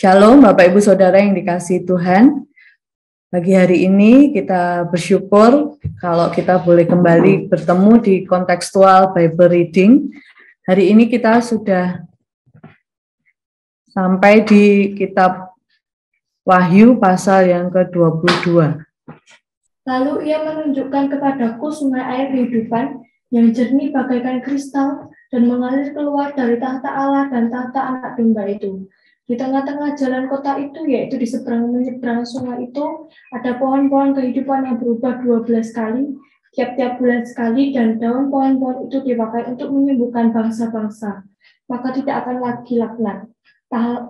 Shalom Bapak Ibu Saudara yang dikasihi Tuhan. Pagi hari ini kita bersyukur kalau kita boleh kembali bertemu di kontekstual Bible Reading. Hari ini kita sudah sampai di kitab Wahyu pasal yang ke-22. Lalu ia menunjukkan kepadaku sungai air kehidupan yang jernih bagaikan kristal dan mengalir keluar dari tahta Allah dan tahta anak domba itu. Di tengah-tengah jalan kota itu, yaitu di seberang menyeberang sungai itu, ada pohon-pohon kehidupan yang berubah 12 kali, tiap-tiap bulan sekali, dan daun pohon-pohon itu dipakai untuk menyembuhkan bangsa-bangsa. Maka tidak akan lagi laknat.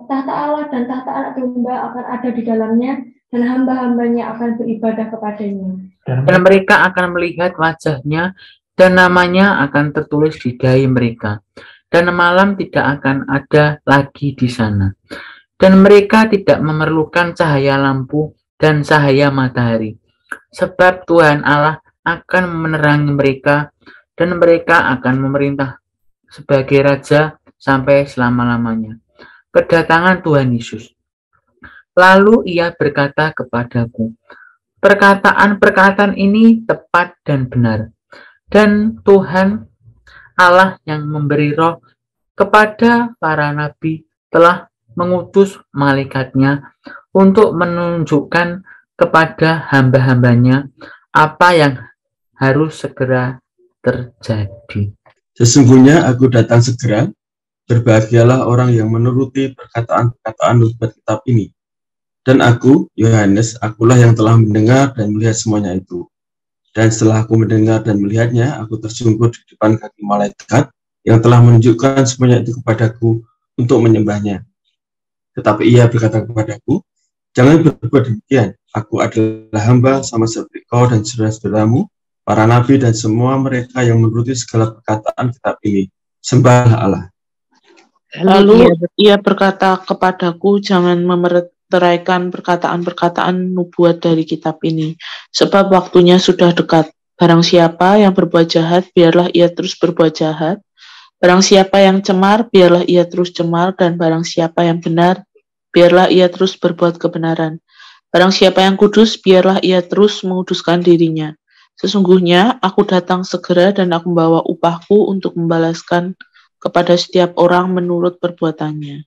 Tahta Allah dan tahta anak domba akan ada di dalamnya, dan hamba-hambanya akan beribadah kepadanya. Dan mereka akan melihat wajahnya, dan namanya akan tertulis di dahi mereka. Dan malam tidak akan ada lagi di sana. Dan mereka tidak memerlukan cahaya lampu dan cahaya matahari. Sebab Tuhan Allah akan menerangi mereka, dan mereka akan memerintah sebagai raja sampai selama-lamanya. Kedatangan Tuhan Yesus. Lalu ia berkata kepadaku, perkataan-perkataan ini tepat dan benar. Dan Tuhan Allah yang memberi roh kepada para nabi telah mengutus malaikatnya untuk menunjukkan kepada hamba-hambanya apa yang harus segera terjadi. Sesungguhnya aku datang segera, berbahagialah orang yang menuruti perkataan-perkataan nubuat kitab ini. Dan aku, Yohanes, akulah yang telah mendengar dan melihat semuanya itu. Dan setelah aku mendengar dan melihatnya, aku tersungkur di depan kaki malaikat yang telah menunjukkan semuanya itu kepadaku untuk menyembahnya. Tetapi ia berkata kepadaku, jangan berbuat demikian. Aku adalah hamba sama seperti kau dan saudara-saudaramu, para nabi dan semua mereka yang menuruti segala perkataan kitab ini. Sembahlah Allah. Lalu ia berkata kepadaku, jangan memeteraikan perkataan-perkataan nubuat dari kitab ini, sebab waktunya sudah dekat. Barang siapa yang berbuat jahat, biarlah ia terus berbuat jahat. Barang siapa yang cemar, biarlah ia terus cemar. Dan barang siapa yang benar, biarlah ia terus berbuat kebenaran. Barang siapa yang kudus, biarlah ia terus menguduskan dirinya. Sesungguhnya aku datang segera dan aku membawa upahku untuk membalaskan kepada setiap orang menurut perbuatannya.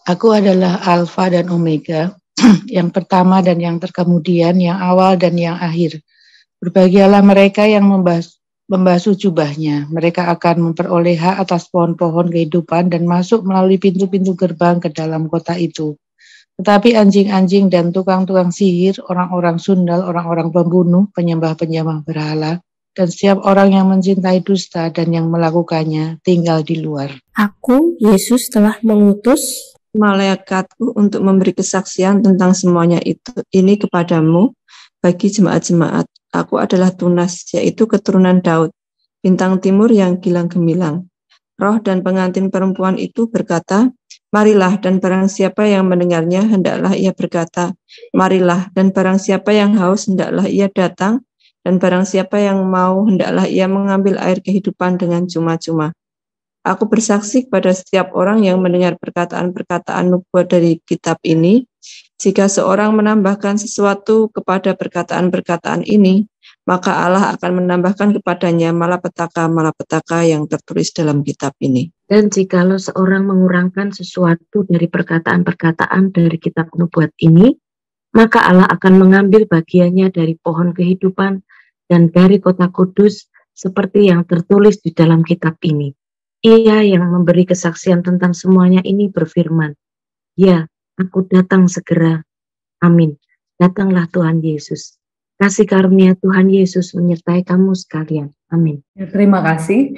Aku adalah Alfa dan Omega, yang pertama dan yang terkemudian, yang awal dan yang akhir. Berbahagialah mereka yang membasuh jubahnya. Mereka akan memperoleh hak atas pohon-pohon kehidupan dan masuk melalui pintu-pintu gerbang ke dalam kota itu. Tetapi anjing-anjing dan tukang-tukang sihir, orang-orang sundal, orang-orang pembunuh, penyembah-penyembah berhala, dan setiap orang yang mencintai dusta dan yang melakukannya tinggal di luar. Aku, Yesus, telah mengutus malaikatku untuk memberi kesaksian tentang semuanya ini kepadamu bagi jemaat-jemaat. Aku adalah Tunas, yaitu keturunan Daud, bintang timur yang gilang gemilang. Roh dan pengantin perempuan itu berkata, marilah, dan barang siapa yang mendengarnya, hendaklah ia berkata, marilah, dan barang siapa yang haus, hendaklah ia datang, dan barang siapa yang mau, hendaklah ia mengambil air kehidupan dengan cuma-cuma. Aku bersaksi kepada setiap orang yang mendengar perkataan-perkataan nubuat dari kitab ini, jika seorang menambahkan sesuatu kepada perkataan-perkataan ini, maka Allah akan menambahkan kepadanya malapetaka-malapetaka yang tertulis dalam kitab ini. Dan jikalau seorang mengurangkan sesuatu dari perkataan-perkataan dari kitab nubuat ini, maka Allah akan mengambil bagiannya dari pohon kehidupan dan dari kota kudus, seperti yang tertulis di dalam kitab ini. Ia yang memberi kesaksian tentang semuanya ini berfirman, ya, aku datang segera. Amin. Datanglah Tuhan Yesus. Kasih karunia Tuhan Yesus menyertai kamu sekalian. Amin. Terima kasih.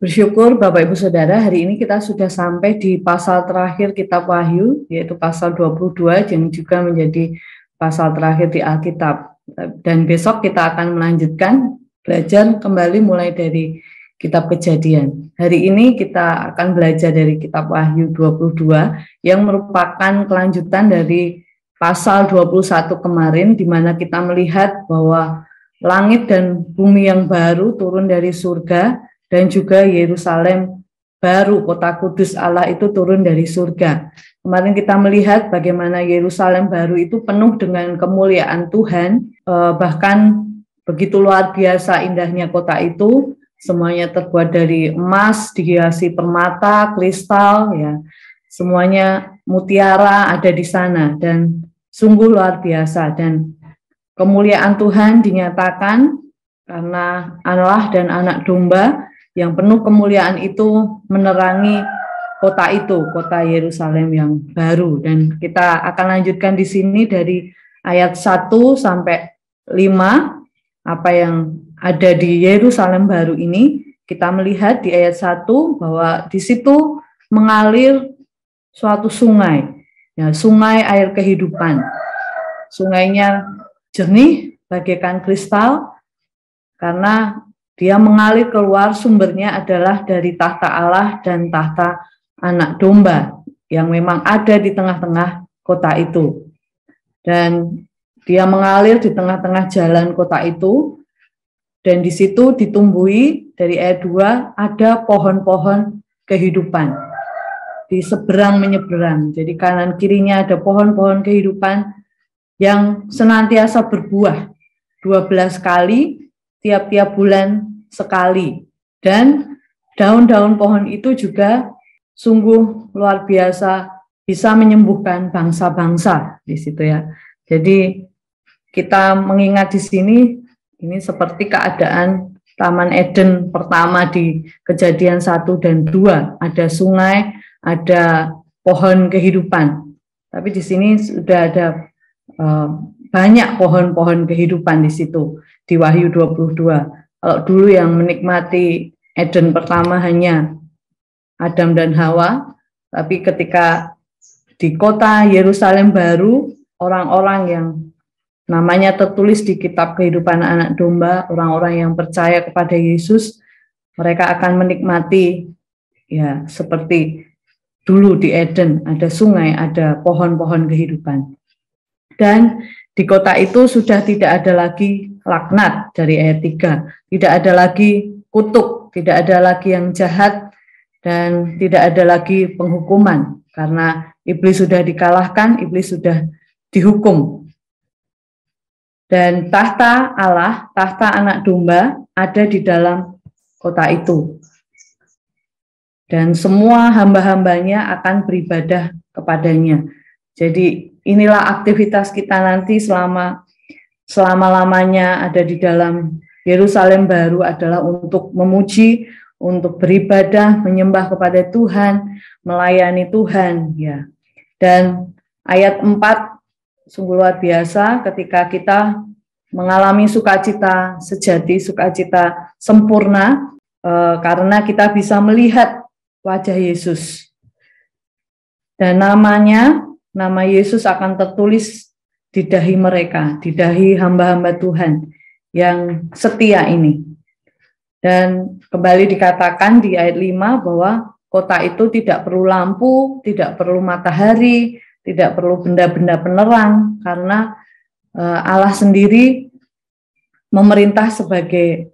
Bersyukur Bapak Ibu Saudara, hari ini kita sudah sampai di pasal terakhir kitab Wahyu, yaitu pasal 22, yang juga menjadi pasal terakhir di Alkitab. Dan besok kita akan melanjutkan belajar kembali mulai dari kitab Kejadian. Hari ini kita akan belajar dari kitab Wahyu 22 yang merupakan kelanjutan dari pasal 21 kemarin, di mana kita melihat bahwa langit dan bumi yang baru turun dari surga dan juga Yerusalem baru, kota kudus Allah itu turun dari surga. Kemarin kita melihat bagaimana Yerusalem baru itu penuh dengan kemuliaan Tuhan, bahkan begitu luar biasa indahnya kota itu, semuanya terbuat dari emas, dihiasi permata, kristal, ya, semuanya mutiara ada di sana, dan sungguh luar biasa. Dan kemuliaan Tuhan dinyatakan karena Allah dan anak domba yang penuh kemuliaan itu menerangi kota itu, kota Yerusalem yang baru. Dan kita akan lanjutkan di sini dari ayat 1 sampai 5, apa yang ada di Yerusalem baru ini. Kita melihat di ayat 1 bahwa di situ mengalir suatu sungai, ya, sungai air kehidupan. Sungainya jernih bagaikan kristal, karena dia mengalir keluar, sumbernya adalah dari tahta Allah dan tahta anak domba yang memang ada di tengah-tengah kota itu. Dan dia mengalir di tengah-tengah jalan kota itu, dan di situ ditumbuhi, dari ayat 2, ada pohon-pohon kehidupan di seberang menyeberang. Jadi kanan kirinya ada pohon-pohon kehidupan yang senantiasa berbuah 12 kali, tiap-tiap bulan sekali. Dan daun-daun pohon itu juga sungguh luar biasa, bisa menyembuhkan bangsa-bangsa di situ, ya. Jadi kita mengingat di sini, ini seperti keadaan Taman Eden pertama di Kejadian 1 dan 2, ada sungai, ada pohon kehidupan. Tapi di sini sudah ada banyak pohon-pohon kehidupan di situ di Wahyu 22. Kalau dulu yang menikmati Eden pertama hanya Adam dan Hawa, tapi ketika di kota Yerusalem baru, orang-orang yang namanya tertulis di kitab kehidupan anak domba, orang-orang yang percaya kepada Yesus, mereka akan menikmati, ya, seperti dulu di Eden, ada sungai, ada pohon-pohon kehidupan. Dan di kota itu sudah tidak ada lagi laknat dari ayat 3, tidak ada lagi kutuk, tidak ada lagi yang jahat, dan tidak ada lagi penghukuman, karena iblis sudah dikalahkan, iblis sudah dihukum. Dan tahta Allah, tahta anak domba ada di dalam kota itu. Dan semua hamba-hambanya akan beribadah kepadanya. Jadi inilah aktivitas kita nanti selama-lamanya ada di dalam Yerusalem baru, adalah untuk memuji, untuk beribadah, menyembah kepada Tuhan, melayani Tuhan, ya. Dan ayat 4 sungguh luar biasa ketika kita mengalami sukacita sejati, sukacita sempurna, karena kita bisa melihat wajah Yesus. Dan nama Yesus akan tertulis di dahi mereka, di dahi hamba-hamba Tuhan yang setia ini. Dan kembali dikatakan di ayat 5 bahwa kota itu tidak perlu lampu, tidak perlu matahari, tidak perlu benda-benda penerang, karena Allah sendiri memerintah sebagai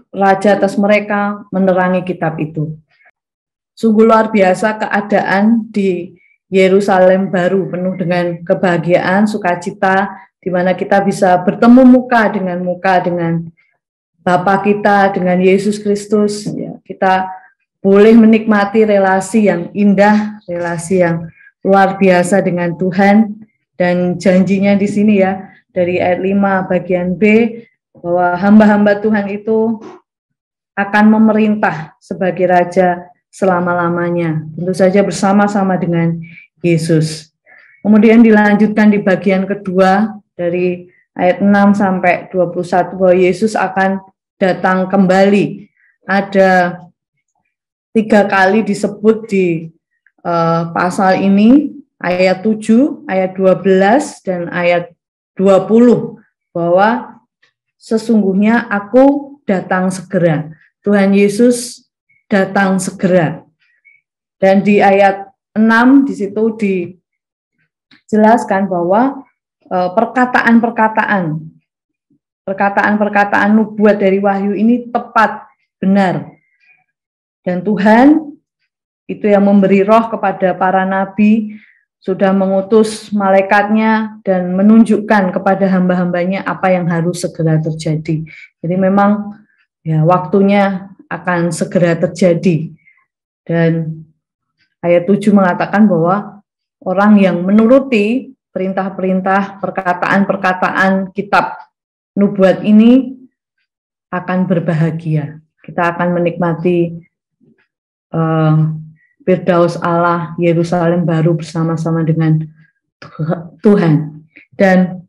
raja atas mereka, menerangi kitab itu. Sungguh luar biasa keadaan di Yerusalem baru, penuh dengan kebahagiaan, sukacita, di mana kita bisa bertemu muka dengan Bapa kita, dengan Yesus Kristus, ya. Kita boleh menikmati relasi yang indah, relasi yang luar biasa dengan Tuhan. Dan janjinya di sini, ya, dari ayat 5 bagian B, bahwa hamba-hamba Tuhan itu akan memerintah sebagai raja selama-lamanya, tentu saja bersama-sama dengan Yesus. Kemudian dilanjutkan di bagian kedua dari ayat 6 sampai 21 bahwa Yesus akan datang kembali. Ada 3 kali disebut di pasal ini, ayat 7, ayat 12, dan ayat 20, bahwa sesungguhnya aku datang segera. Tuhan Yesus datang segera. Dan di ayat 6 di situ dijelaskan bahwa perkataan nubuat dari Wahyu ini tepat, benar. Dan Tuhan itu yang memberi roh kepada para nabi, sudah mengutus malaikatnya dan menunjukkan kepada hamba-hambanya apa yang harus segera terjadi. Jadi memang ya waktunya akan segera terjadi. Dan ayat 7 mengatakan bahwa orang yang menuruti perintah-perintah, perkataan-perkataan kitab nubuat ini akan berbahagia. Kita akan menikmati Firdaus Allah, Yerusalem baru bersama-sama dengan Tuhan. Dan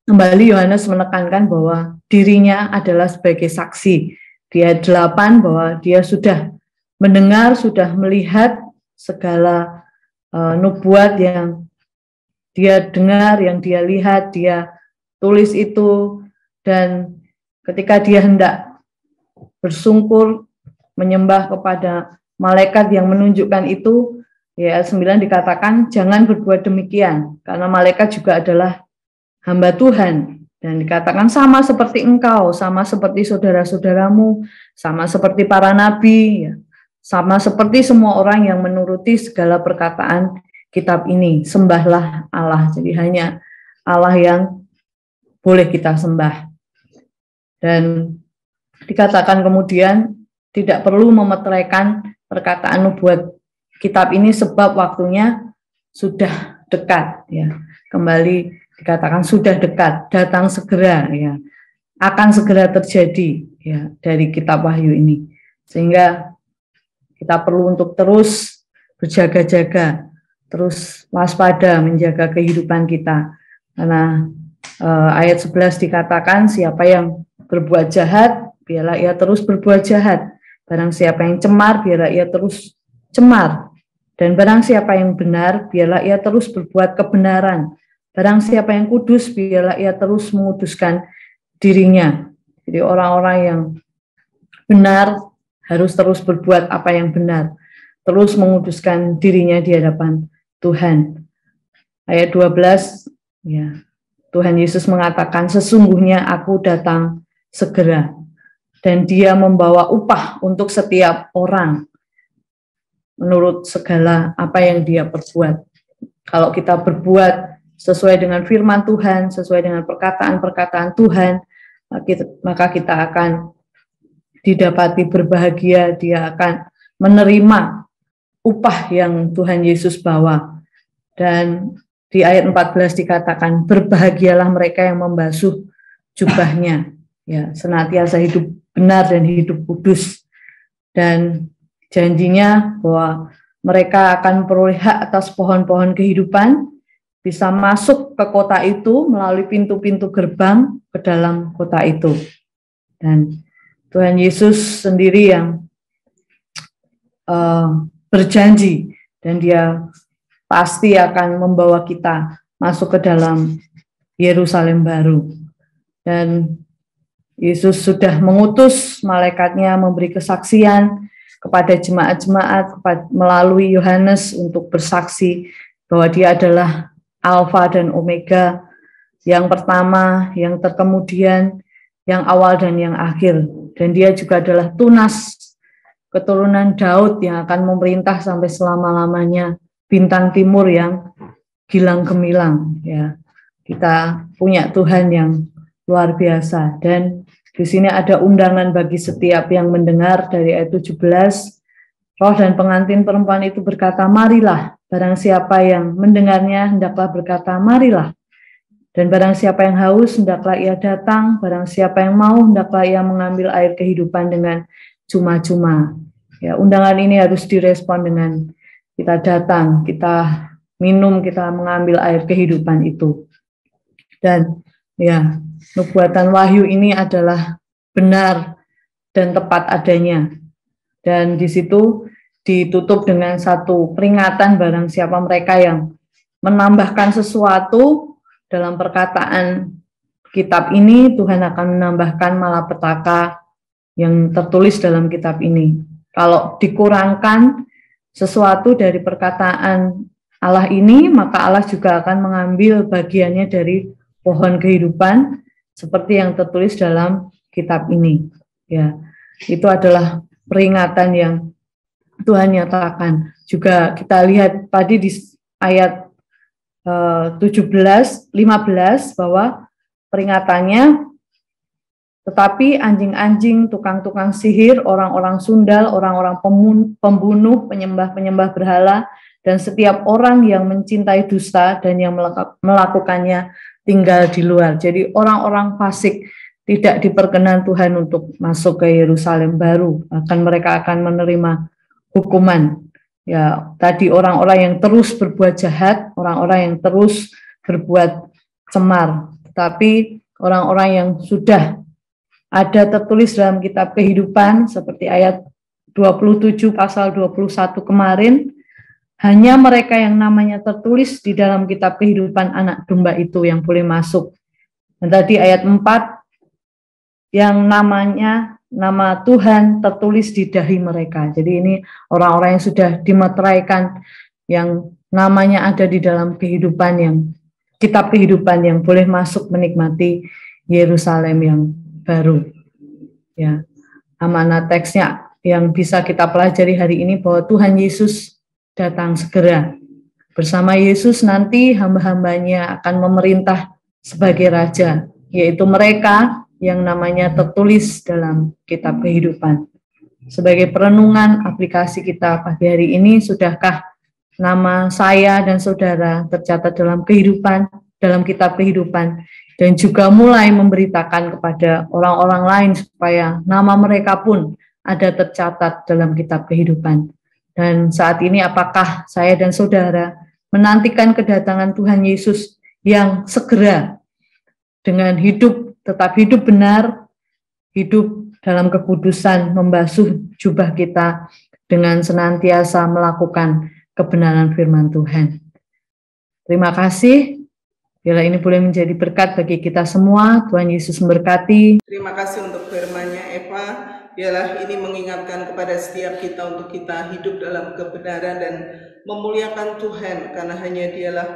kembali Yohanes menekankan bahwa dirinya adalah sebagai saksi. Di ayat 8 bahwa dia sudah mendengar, sudah melihat segala nubuat yang dia dengar, yang dia lihat, dia tulis itu. Dan ketika dia hendak bersungkur, menyembah kepada malaikat yang menunjukkan itu, ya 9 dikatakan jangan berbuat demikian, karena malaikat juga adalah hamba Tuhan, dan dikatakan sama seperti engkau, sama seperti saudara-saudaramu, sama seperti para nabi, ya, sama seperti semua orang yang menuruti segala perkataan kitab ini, sembahlah Allah. Jadi hanya Allah yang boleh kita sembah. Dan dikatakan kemudian tidak perlu memeteraikan perkataan nubuat kitab ini sebab waktunya sudah dekat, ya. Kembali dikatakan sudah dekat, datang segera, ya. Akan segera terjadi, ya, dari kitab Wahyu ini. Sehingga kita perlu untuk terus berjaga-jaga, terus waspada menjaga kehidupan kita. Karena ayat 11 dikatakan siapa yang berbuat jahat, biarlah ia terus berbuat jahat. Barang siapa yang cemar, biarlah ia terus cemar. Dan barang siapa yang benar, biarlah ia terus berbuat kebenaran. Barang siapa yang kudus, biarlah ia terus menguduskan dirinya. Jadi orang-orang yang benar harus terus berbuat apa yang benar. Terus menguduskan dirinya di hadapan Tuhan. Ayat 12, ya, Tuhan Yesus mengatakan, sesungguhnya aku datang segera. Dan dia membawa upah untuk setiap orang menurut segala apa yang dia perbuat. Kalau kita berbuat sesuai dengan firman Tuhan, sesuai dengan perkataan-perkataan Tuhan, maka kita akan didapati berbahagia, dia akan menerima upah yang Tuhan Yesus bawa. Dan di ayat 14 dikatakan, berbahagialah mereka yang membasuh jubahnya, ya, senantiasa hidup benar dan hidup kudus. Dan janjinya bahwa mereka akan memperoleh hak atas pohon-pohon kehidupan, bisa masuk ke kota itu melalui pintu-pintu gerbang ke dalam kota itu. Dan Tuhan Yesus sendiri yang berjanji, dan dia pasti akan membawa kita masuk ke dalam Yerusalem baru. Dan Yesus sudah mengutus malaikatnya memberi kesaksian kepada jemaat-jemaat melalui Yohanes untuk bersaksi bahwa dia adalah Alfa dan Omega, yang pertama, yang terkemudian, yang awal dan yang akhir. Dan dia juga adalah tunas keturunan Daud yang akan memerintah sampai selama-lamanya, bintang timur yang gilang gemilang, ya. Kita punya Tuhan yang luar biasa. Dan di sini ada undangan bagi setiap yang mendengar dari ayat 17. Roh dan pengantin perempuan itu berkata, marilah. Barang siapa yang mendengarnya, hendaklah berkata, marilah. Dan barang siapa yang haus, hendaklah ia datang. Barang siapa yang mau, hendaklah ia mengambil air kehidupan dengan cuma-cuma. Ya, undangan ini harus direspon dengan kita datang, kita minum, kita mengambil air kehidupan itu. Dan ya, nubuatan Wahyu ini adalah benar dan tepat adanya. Dan di situ ditutup dengan satu peringatan, barang siapa mereka yang menambahkan sesuatu dalam perkataan kitab ini, Tuhan akan menambahkan malapetaka yang tertulis dalam kitab ini. Kalau dikurangkan sesuatu dari perkataan Allah ini, maka Allah juga akan mengambil bagiannya dari pohon kehidupan seperti yang tertulis dalam kitab ini. Ya, itu adalah peringatan yang Tuhan nyatakan. Juga kita lihat tadi di ayat 17, 15 bahwa peringatannya, tetapi anjing-anjing, tukang-tukang sihir, orang-orang sundal, orang-orang pembunuh, penyembah-penyembah berhala, dan setiap orang yang mencintai dusta dan yang melakukannya tinggal di luar. Jadi orang-orang fasik tidak diperkenan Tuhan untuk masuk ke Yerusalem baru, akan mereka akan menerima hukuman. Ya, tadi orang-orang yang terus berbuat jahat, orang-orang yang terus berbuat cemar, tetapi orang-orang yang sudah ada tertulis dalam kitab kehidupan seperti ayat 27 pasal 21 kemarin, hanya mereka yang namanya tertulis di dalam kitab kehidupan anak domba itu yang boleh masuk. Dan tadi ayat 4, yang nama Tuhan tertulis di dahi mereka. Jadi ini orang-orang yang sudah dimeteraikan, yang namanya ada di dalam kehidupan, yang kitab kehidupan, yang boleh masuk menikmati Yerusalem yang baru. Ya, amanat teksnya yang bisa kita pelajari hari ini bahwa Tuhan Yesus datang segera. Bersama Yesus nanti hamba-hambanya akan memerintah sebagai raja, yaitu mereka yang namanya tertulis dalam kitab kehidupan. Sebagai perenungan aplikasi kita pagi hari ini, sudahkah nama saya dan saudara tercatat dalam kehidupan, dalam kitab kehidupan, dan juga mulai memberitakan kepada orang-orang lain supaya nama mereka pun ada tercatat dalam kitab kehidupan. Dan saat ini apakah saya dan saudara menantikan kedatangan Tuhan Yesus yang segera dengan hidup, tetap hidup benar, hidup dalam kekudusan, membasuh jubah kita dengan senantiasa melakukan kebenaran firman Tuhan. Terima kasih. Biarlah ini boleh menjadi berkat bagi kita semua. Tuhan Yesus memberkati. Terima kasih untuk firman-Nya, Eva. Biarlah ini mengingatkan kepada setiap kita untuk kita hidup dalam kebenaran dan memuliakan Tuhan, karena hanya Dialah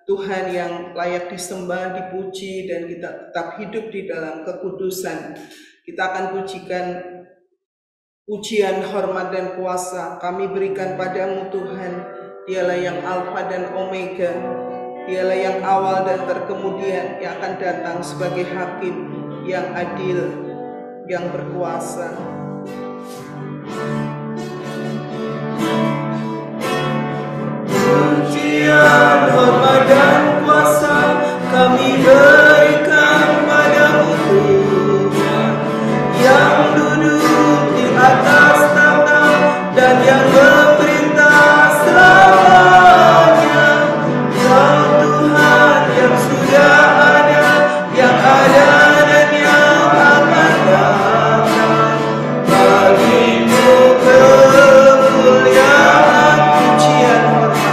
Tuhan yang layak disembah, dipuji, dan kita tetap hidup di dalam kekudusan. Kita akan pujikan pujian, hormat, dan kuasa kami berikan padamu Tuhan. Dialah yang Alfa dan Omega, Dialah yang awal dan terkemudian, yang akan datang sebagai hakim yang adil, yang berkuasa. Pujian, hormat, dan kuasa kami berikan padamu Tuhan, yang duduk di atas tahta dan yang memerintah selamanya. Kau Tuhan yang sudah ada, yang ada dan yang akan datang. Bagimu kemuliaan, pujian, hormat.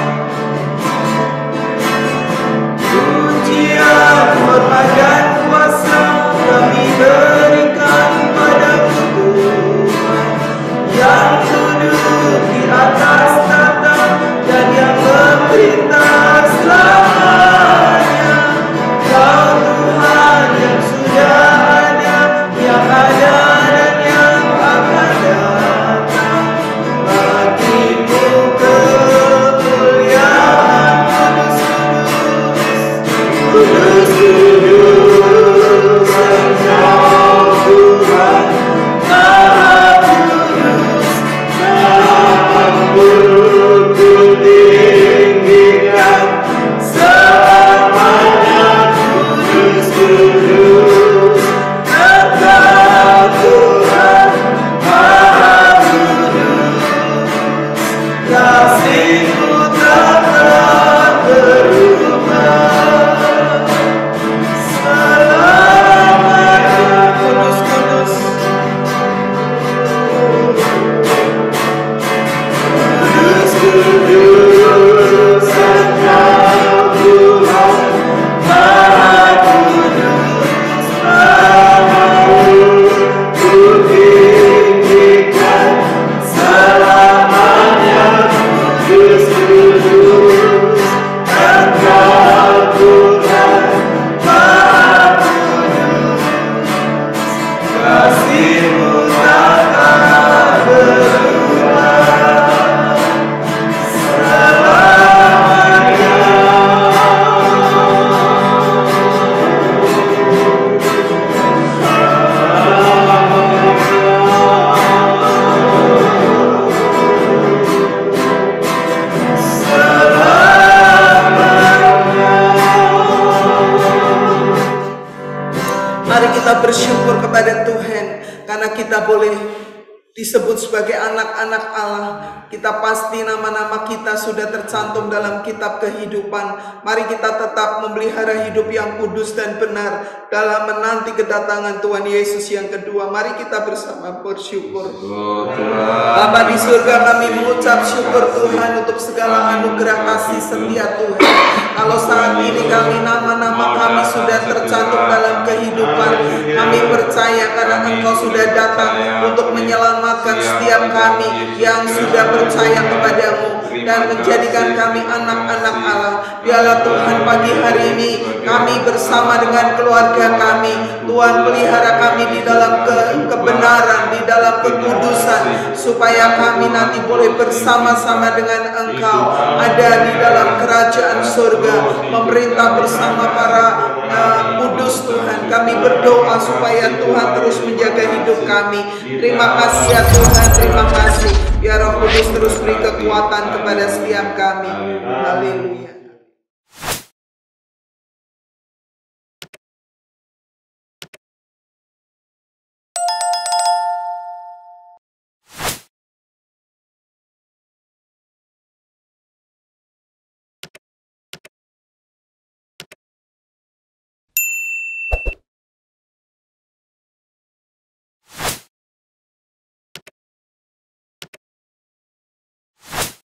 Mari kita bersyukur kepada Tuhan karena kita boleh disebut sebagai anak-anak Allah. Kita pasti nama-nama kita sudah tercantum dalam kitab kehidupan. Mari kita tetap memelihara hidup yang kudus dan benar dalam menanti kedatangan Tuhan Yesus yang kedua. Mari kita bersama bersyukur. Bapa di surga, kami mengucap syukur Tuhan untuk segala anugerah kasih setia Tuhan. Kalau saat ini nama-nama kami sudah tercantum dalam kehidupan, kami percaya karena Engkau sudah datang untuk menyelamatkan setiap kami yang sudah percaya kepadamu dan menjadikan kami anak-anak Allah. Biarlah Tuhan pagi hari ini kami bersama dengan keluarga kami, Tuhan pelihara kami di dalam kebenaran, di dalam kekudusan, supaya kami nanti boleh bersama-sama dengan Engkau ada di dalam kerajaan surga, memerintah bersama para kudus Tuhan. Kami berdoa supaya Tuhan terus menjaga hidup kami. Terima kasih ya Tuhan, terima kasih. Biar Roh Kudus terus beri kekuatan kepada setiap kami. Haleluya.